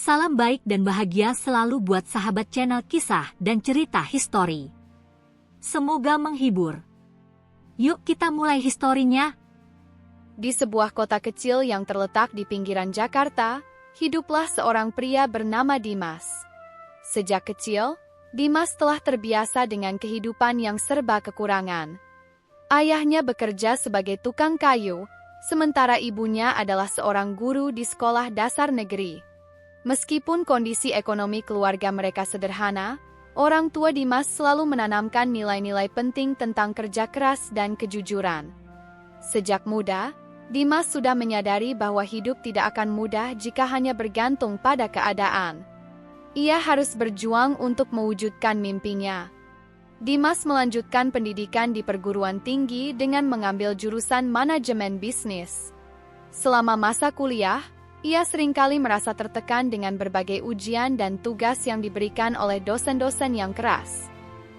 Salam baik dan bahagia selalu buat sahabat channel kisah dan cerita histori. Semoga menghibur. Yuk kita mulai historinya. Di sebuah kota kecil yang terletak di pinggiran Jakarta, hiduplah seorang pria bernama Dimas. Sejak kecil, Dimas telah terbiasa dengan kehidupan yang serba kekurangan. Ayahnya bekerja sebagai tukang kayu, sementara ibunya adalah seorang guru di sekolah dasar negeri. Meskipun kondisi ekonomi keluarga mereka sederhana, orang tua Dimas selalu menanamkan nilai-nilai penting tentang kerja keras dan kejujuran. Sejak muda, Dimas sudah menyadari bahwa hidup tidak akan mudah jika hanya bergantung pada keadaan. Ia harus berjuang untuk mewujudkan mimpinya. Dimas melanjutkan pendidikan di perguruan tinggi dengan mengambil jurusan manajemen bisnis. Selama masa kuliah, ia seringkali merasa tertekan dengan berbagai ujian dan tugas yang diberikan oleh dosen-dosen yang keras.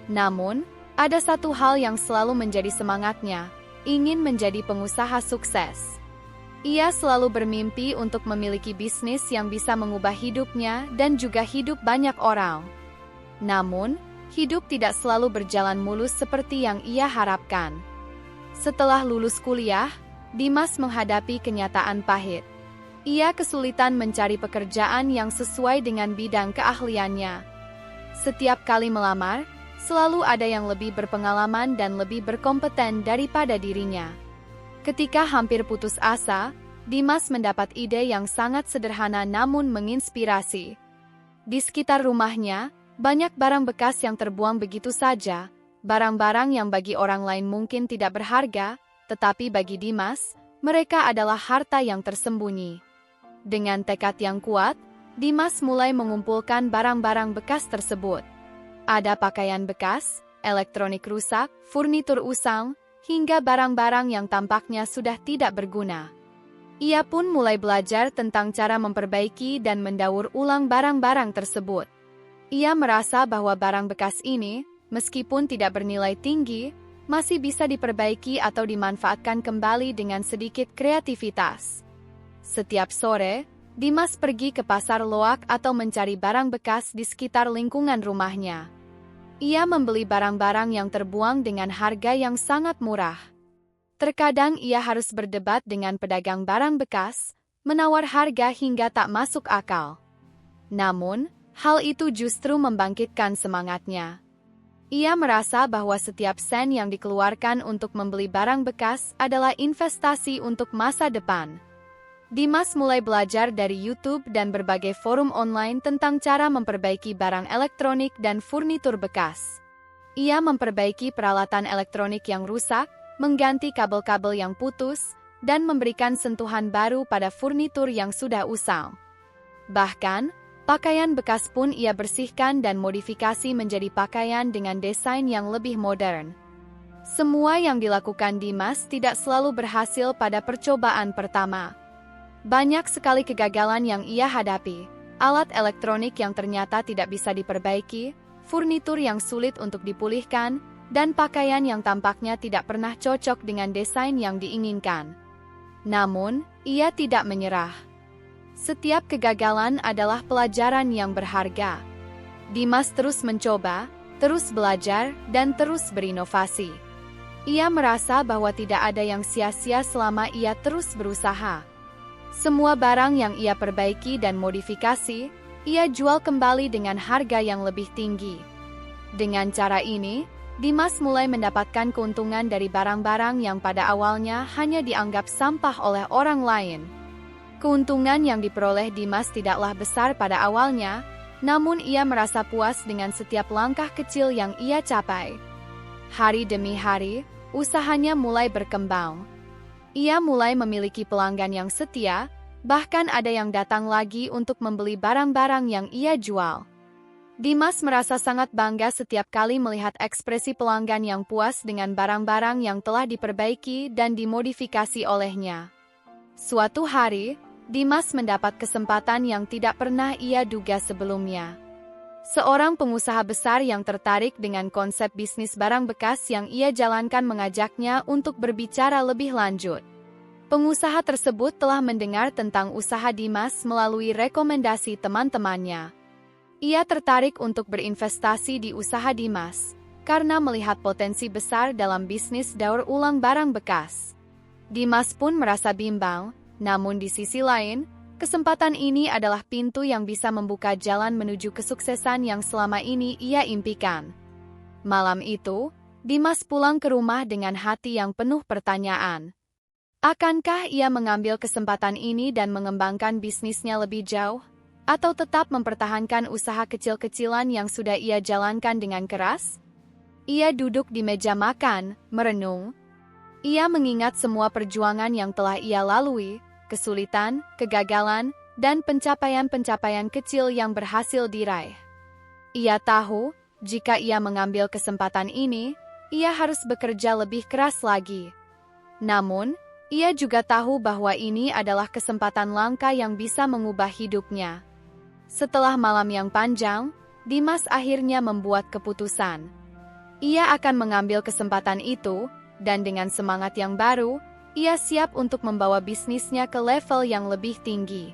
Namun, ada satu hal yang selalu menjadi semangatnya, ingin menjadi pengusaha sukses. Ia selalu bermimpi untuk memiliki bisnis yang bisa mengubah hidupnya dan juga hidup banyak orang. Namun, hidup tidak selalu berjalan mulus seperti yang ia harapkan. Setelah lulus kuliah, Dimas menghadapi kenyataan pahit. Ia kesulitan mencari pekerjaan yang sesuai dengan bidang keahliannya. Setiap kali melamar, selalu ada yang lebih berpengalaman dan lebih berkompeten daripada dirinya. Ketika hampir putus asa, Dimas mendapat ide yang sangat sederhana namun menginspirasi. Di sekitar rumahnya, banyak barang bekas yang terbuang begitu saja, barang-barang yang bagi orang lain mungkin tidak berharga, tetapi bagi Dimas, mereka adalah harta yang tersembunyi. Dengan tekad yang kuat, Dimas mulai mengumpulkan barang-barang bekas tersebut. Ada pakaian bekas, elektronik rusak, furnitur usang, hingga barang-barang yang tampaknya sudah tidak berguna. Ia pun mulai belajar tentang cara memperbaiki dan mendaur ulang barang-barang tersebut. Ia merasa bahwa barang bekas ini, meskipun tidak bernilai tinggi, masih bisa diperbaiki atau dimanfaatkan kembali dengan sedikit kreativitas. Setiap sore, Dimas pergi ke pasar loak atau mencari barang bekas di sekitar lingkungan rumahnya. Ia membeli barang-barang yang terbuang dengan harga yang sangat murah. Terkadang ia harus berdebat dengan pedagang barang bekas, menawar harga hingga tak masuk akal. Namun, hal itu justru membangkitkan semangatnya. Ia merasa bahwa setiap sen yang dikeluarkan untuk membeli barang bekas adalah investasi untuk masa depan. Dimas mulai belajar dari YouTube dan berbagai forum online tentang cara memperbaiki barang elektronik dan furnitur bekas. Ia memperbaiki peralatan elektronik yang rusak, mengganti kabel-kabel yang putus, dan memberikan sentuhan baru pada furnitur yang sudah usang. Bahkan, pakaian bekas pun ia bersihkan dan modifikasi menjadi pakaian dengan desain yang lebih modern. Semua yang dilakukan Dimas tidak selalu berhasil pada percobaan pertama. Banyak sekali kegagalan yang ia hadapi, alat elektronik yang ternyata tidak bisa diperbaiki, furnitur yang sulit untuk dipulihkan, dan pakaian yang tampaknya tidak pernah cocok dengan desain yang diinginkan. Namun, ia tidak menyerah. Setiap kegagalan adalah pelajaran yang berharga. Dimas terus mencoba, terus belajar, dan terus berinovasi. Ia merasa bahwa tidak ada yang sia-sia selama ia terus berusaha. Semua barang yang ia perbaiki dan modifikasi, ia jual kembali dengan harga yang lebih tinggi. Dengan cara ini, Dimas mulai mendapatkan keuntungan dari barang-barang yang pada awalnya hanya dianggap sampah oleh orang lain. Keuntungan yang diperoleh Dimas tidaklah besar pada awalnya, namun ia merasa puas dengan setiap langkah kecil yang ia capai. Hari demi hari, usahanya mulai berkembang. Ia mulai memiliki pelanggan yang setia, bahkan ada yang datang lagi untuk membeli barang-barang yang ia jual. Dimas merasa sangat bangga setiap kali melihat ekspresi pelanggan yang puas dengan barang-barang yang telah diperbaiki dan dimodifikasi olehnya. Suatu hari, Dimas mendapat kesempatan yang tidak pernah ia duga sebelumnya. Seorang pengusaha besar yang tertarik dengan konsep bisnis barang bekas yang ia jalankan mengajaknya untuk berbicara lebih lanjut. Pengusaha tersebut telah mendengar tentang usaha Dimas melalui rekomendasi teman-temannya. Ia tertarik untuk berinvestasi di usaha Dimas karena melihat potensi besar dalam bisnis daur ulang barang bekas. Dimas pun merasa bimbang, namun di sisi lain, kesempatan ini adalah pintu yang bisa membuka jalan menuju kesuksesan yang selama ini ia impikan. Malam itu, Dimas pulang ke rumah dengan hati yang penuh pertanyaan. Akankah ia mengambil kesempatan ini dan mengembangkan bisnisnya lebih jauh? Atau tetap mempertahankan usaha kecil-kecilan yang sudah ia jalankan dengan keras? Ia duduk di meja makan, merenung. Ia mengingat semua perjuangan yang telah ia lalui, kesulitan, kegagalan, dan pencapaian-pencapaian kecil yang berhasil diraih. Ia tahu, jika ia mengambil kesempatan ini, ia harus bekerja lebih keras lagi. Namun, ia juga tahu bahwa ini adalah kesempatan langka yang bisa mengubah hidupnya. Setelah malam yang panjang, Dimas akhirnya membuat keputusan. Ia akan mengambil kesempatan itu, dan dengan semangat yang baru, ia siap untuk membawa bisnisnya ke level yang lebih tinggi.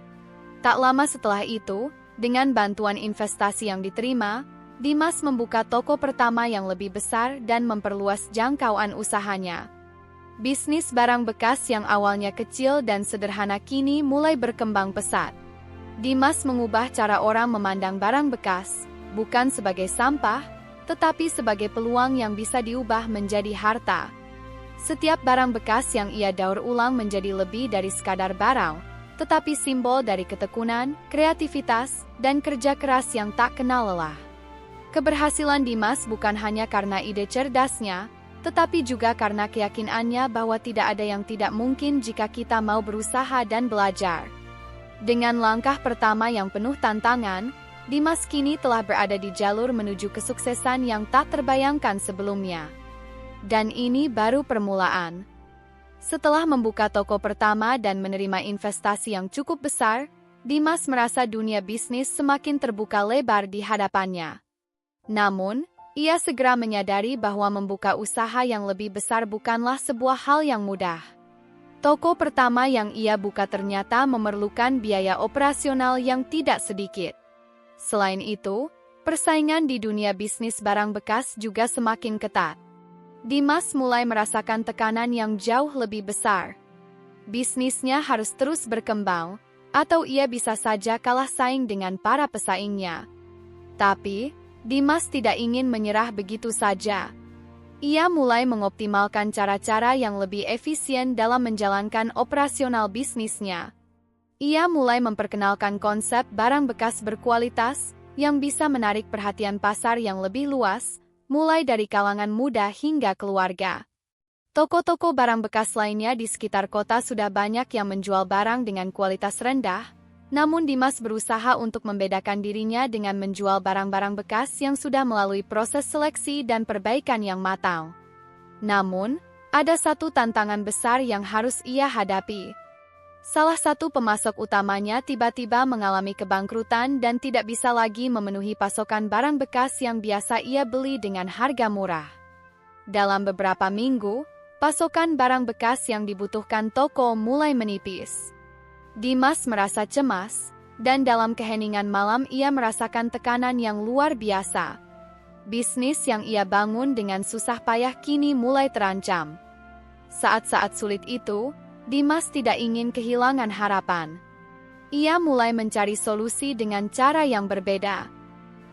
Tak lama setelah itu, dengan bantuan investasi yang diterima, Dimas membuka toko pertama yang lebih besar dan memperluas jangkauan usahanya. Bisnis barang bekas yang awalnya kecil dan sederhana kini mulai berkembang pesat. Dimas mengubah cara orang memandang barang bekas, bukan sebagai sampah, tetapi sebagai peluang yang bisa diubah menjadi harta. Setiap barang bekas yang ia daur ulang menjadi lebih dari sekadar barang, tetapi simbol dari ketekunan, kreativitas, dan kerja keras yang tak kenal lelah. Keberhasilan Dimas bukan hanya karena ide cerdasnya, tetapi juga karena keyakinannya bahwa tidak ada yang tidak mungkin jika kita mau berusaha dan belajar. Dengan langkah pertama yang penuh tantangan, Dimas kini telah berada di jalur menuju kesuksesan yang tak terbayangkan sebelumnya. Dan ini baru permulaan. Setelah membuka toko pertama dan menerima investasi yang cukup besar, Dimas merasa dunia bisnis semakin terbuka lebar di hadapannya. Namun, ia segera menyadari bahwa membuka usaha yang lebih besar bukanlah sebuah hal yang mudah. Toko pertama yang ia buka ternyata memerlukan biaya operasional yang tidak sedikit. Selain itu, persaingan di dunia bisnis barang bekas juga semakin ketat. Dimas mulai merasakan tekanan yang jauh lebih besar. Bisnisnya harus terus berkembang, atau ia bisa saja kalah saing dengan para pesaingnya. Tapi, Dimas tidak ingin menyerah begitu saja. Ia mulai mengoptimalkan cara-cara yang lebih efisien dalam menjalankan operasional bisnisnya. Ia mulai memperkenalkan konsep barang bekas berkualitas yang bisa menarik perhatian pasar yang lebih luas, mulai dari kalangan muda hingga keluarga. Toko-toko barang bekas lainnya di sekitar kota sudah banyak yang menjual barang dengan kualitas rendah, namun Dimas berusaha untuk membedakan dirinya dengan menjual barang-barang bekas yang sudah melalui proses seleksi dan perbaikan yang matang. Namun, ada satu tantangan besar yang harus ia hadapi. Salah satu pemasok utamanya tiba-tiba mengalami kebangkrutan dan tidak bisa lagi memenuhi pasokan barang bekas yang biasa ia beli dengan harga murah. Dalam beberapa minggu, pasokan barang bekas yang dibutuhkan toko mulai menipis. Dimas merasa cemas, dan dalam keheningan malam ia merasakan tekanan yang luar biasa. Bisnis yang ia bangun dengan susah payah kini mulai terancam. Saat-saat sulit itu, Dimas tidak ingin kehilangan harapan. Ia mulai mencari solusi dengan cara yang berbeda.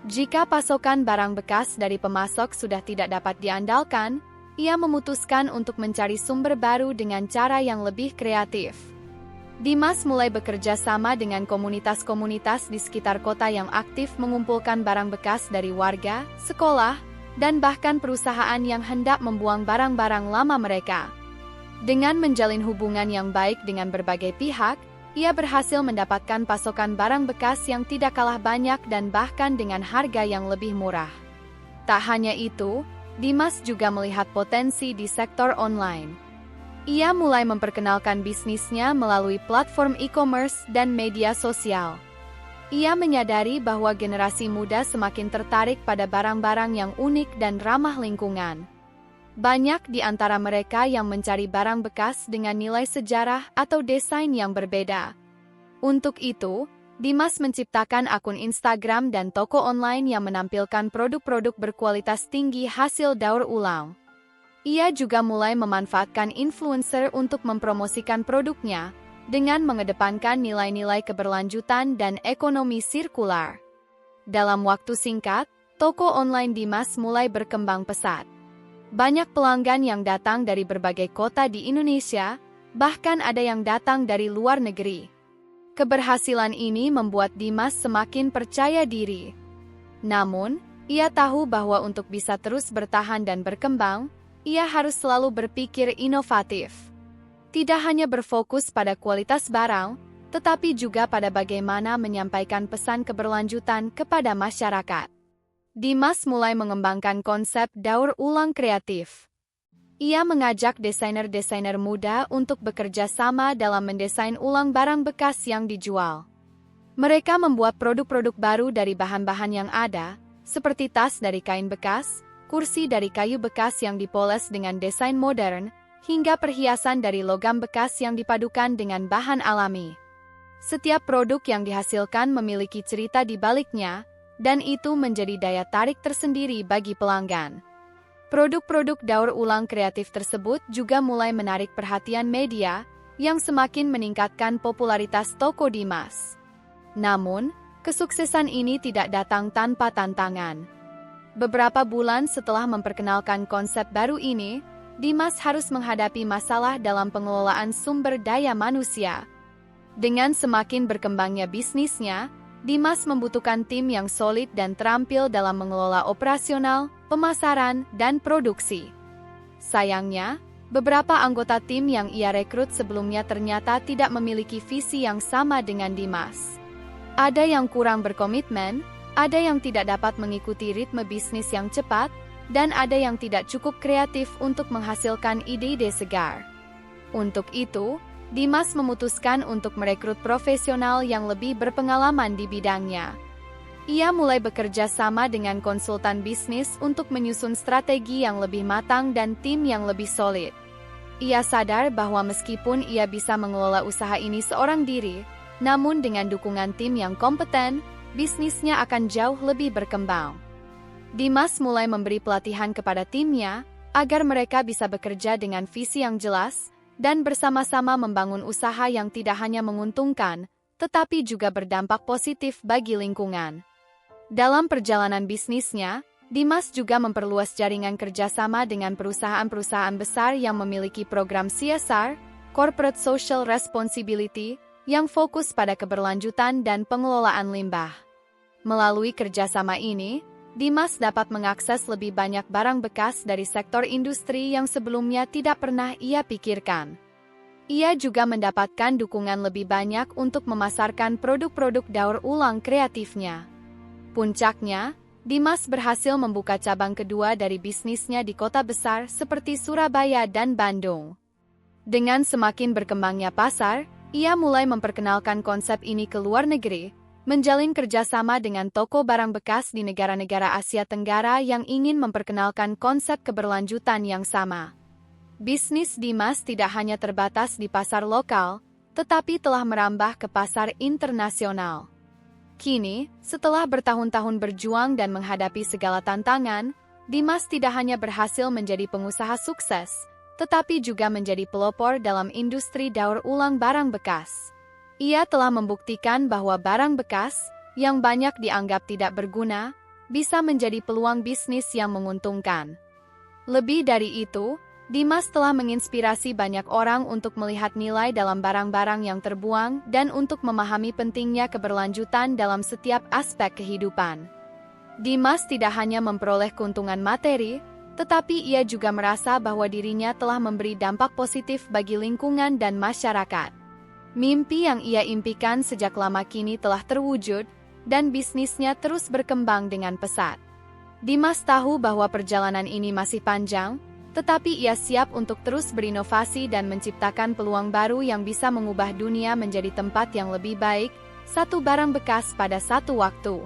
Jika pasokan barang bekas dari pemasok sudah tidak dapat diandalkan, ia memutuskan untuk mencari sumber baru dengan cara yang lebih kreatif. Dimas mulai bekerja sama dengan komunitas-komunitas di sekitar kota yang aktif mengumpulkan barang bekas dari warga, sekolah, dan bahkan perusahaan yang hendak membuang barang-barang lama mereka. Dengan menjalin hubungan yang baik dengan berbagai pihak, ia berhasil mendapatkan pasokan barang bekas yang tidak kalah banyak dan bahkan dengan harga yang lebih murah. Tak hanya itu, Dimas juga melihat potensi di sektor online. Ia mulai memperkenalkan bisnisnya melalui platform e-commerce dan media sosial. Ia menyadari bahwa generasi muda semakin tertarik pada barang-barang yang unik dan ramah lingkungan. Banyak di antara mereka yang mencari barang bekas dengan nilai sejarah atau desain yang berbeda. Untuk itu, Dimas menciptakan akun Instagram dan toko online yang menampilkan produk-produk berkualitas tinggi hasil daur ulang. Ia juga mulai memanfaatkan influencer untuk mempromosikan produknya dengan mengedepankan nilai-nilai keberlanjutan dan ekonomi sirkular. Dalam waktu singkat, toko online Dimas mulai berkembang pesat. Banyak pelanggan yang datang dari berbagai kota di Indonesia, bahkan ada yang datang dari luar negeri. Keberhasilan ini membuat Dimas semakin percaya diri. Namun, ia tahu bahwa untuk bisa terus bertahan dan berkembang, ia harus selalu berpikir inovatif. Tidak hanya berfokus pada kualitas barang, tetapi juga pada bagaimana menyampaikan pesan keberlanjutan kepada masyarakat. Dimas mulai mengembangkan konsep daur ulang kreatif. Ia mengajak desainer-desainer muda untuk bekerja sama dalam mendesain ulang barang bekas yang dijual. Mereka membuat produk-produk baru dari bahan-bahan yang ada, seperti tas dari kain bekas, kursi dari kayu bekas yang dipoles dengan desain modern, hingga perhiasan dari logam bekas yang dipadukan dengan bahan alami. Setiap produk yang dihasilkan memiliki cerita di baliknya, dan itu menjadi daya tarik tersendiri bagi pelanggan. Produk-produk daur ulang kreatif tersebut juga mulai menarik perhatian media, yang semakin meningkatkan popularitas toko Dimas. Namun, kesuksesan ini tidak datang tanpa tantangan. Beberapa bulan setelah memperkenalkan konsep baru ini, Dimas harus menghadapi masalah dalam pengelolaan sumber daya manusia. Dengan semakin berkembangnya bisnisnya, Dimas membutuhkan tim yang solid dan terampil dalam mengelola operasional, pemasaran, dan produksi. Sayangnya, beberapa anggota tim yang ia rekrut sebelumnya ternyata tidak memiliki visi yang sama dengan Dimas. Ada yang kurang berkomitmen, ada yang tidak dapat mengikuti ritme bisnis yang cepat, dan ada yang tidak cukup kreatif untuk menghasilkan ide-ide segar. Untuk itu, Dimas memutuskan untuk merekrut profesional yang lebih berpengalaman di bidangnya. Ia mulai bekerja sama dengan konsultan bisnis untuk menyusun strategi yang lebih matang dan tim yang lebih solid. Ia sadar bahwa meskipun ia bisa mengelola usaha ini seorang diri, namun dengan dukungan tim yang kompeten, bisnisnya akan jauh lebih berkembang. Dimas mulai memberi pelatihan kepada timnya, agar mereka bisa bekerja dengan visi yang jelas, dan bersama-sama membangun usaha yang tidak hanya menguntungkan, tetapi juga berdampak positif bagi lingkungan. Dalam perjalanan bisnisnya, Dimas juga memperluas jaringan kerjasama dengan perusahaan-perusahaan besar yang memiliki program CSR, Corporate Social Responsibility, yang fokus pada keberlanjutan dan pengelolaan limbah. Melalui kerjasama ini, Dimas dapat mengakses lebih banyak barang bekas dari sektor industri yang sebelumnya tidak pernah ia pikirkan. Ia juga mendapatkan dukungan lebih banyak untuk memasarkan produk-produk daur ulang kreatifnya. Puncaknya, Dimas berhasil membuka cabang kedua dari bisnisnya di kota besar seperti Surabaya dan Bandung. Dengan semakin berkembangnya pasar, ia mulai memperkenalkan konsep ini ke luar negeri, menjalin kerjasama dengan toko barang bekas di negara-negara Asia Tenggara yang ingin memperkenalkan konsep keberlanjutan yang sama. Bisnis Dimas tidak hanya terbatas di pasar lokal, tetapi telah merambah ke pasar internasional. Kini, setelah bertahun-tahun berjuang dan menghadapi segala tantangan, Dimas tidak hanya berhasil menjadi pengusaha sukses, tetapi juga menjadi pelopor dalam industri daur ulang barang bekas. Ia telah membuktikan bahwa barang bekas, yang banyak dianggap tidak berguna, bisa menjadi peluang bisnis yang menguntungkan. Lebih dari itu, Dimas telah menginspirasi banyak orang untuk melihat nilai dalam barang-barang yang terbuang dan untuk memahami pentingnya keberlanjutan dalam setiap aspek kehidupan. Dimas tidak hanya memperoleh keuntungan materi, tetapi ia juga merasa bahwa dirinya telah memberi dampak positif bagi lingkungan dan masyarakat. Mimpi yang ia impikan sejak lama kini telah terwujud, dan bisnisnya terus berkembang dengan pesat. Dimas tahu bahwa perjalanan ini masih panjang, tetapi ia siap untuk terus berinovasi dan menciptakan peluang baru yang bisa mengubah dunia menjadi tempat yang lebih baik, satu barang bekas pada satu waktu.